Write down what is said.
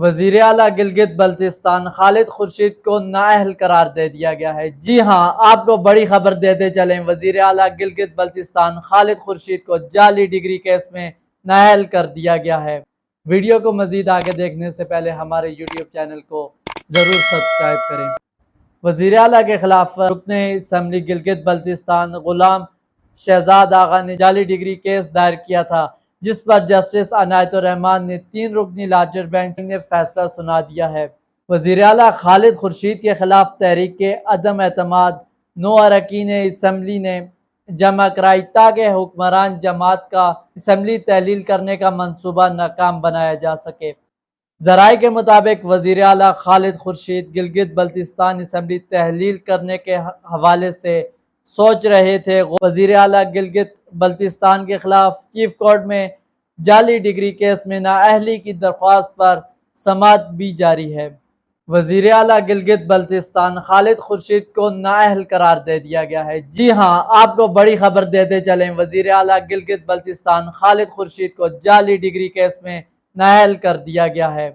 वजीर आला गिलगित बल्तिस्तान खालिद खुर्शीद को नाअहल करार दे दिया गया है। जी हाँ, आपको बड़ी खबर देते चलें, वजीर आला गिलगित बल्तिस्तान खालिद खुर्शीद को जाली डिग्री केस में नाअहल कर दिया गया है। वीडियो को मजीद आगे देखने से पहले हमारे यूट्यूब चैनल को ज़रूर सब्सक्राइब करें। वजीर आला के खिलाफ रुकने असम्बली गिलगित बल्तिस्तान गुलाम शहजाद आगा ने जाली डिग्री केस दायर किया था, जिस पर जस्टिस अनायतुर रहमान ने 3 रुकनी लार्जर बेंच ने फैसला सुना दिया है। वजीर आला खालिद खुर्शीद के खिलाफ तहरीक के अदम एतमाद 9 अरकान असम्बली ने जमा कराई ताकि हुक्मरान जमात का असम्बली तहलील करने का मनसूबा नाकाम बनाया जा सके। ज़राए के मुताबिक वज़ीर आला खालिद खुर्शीद गिलगित बल्तिस्तान असम्बली तहलील करने के हवाले से सोच रहे थे। वज़ीर आला गिलगित बल्तिस्तान के खिलाफ चीफ कोर्ट में जाली डिग्री केस में नाअहली की दरख्वास्त पर समाअत भी जारी है। वज़ीर आला गिलगित बल्तिस्तान खालिद खुर्शीद को नाअहल करार दे दिया गया है। जी हाँ, आपको बड़ी खबर देते चलें, वज़ीर आला गिलगित बल्तिस्तान खालिद खुर्शीद को जाली डिग्री केस में नाअहल कर दिया गया है।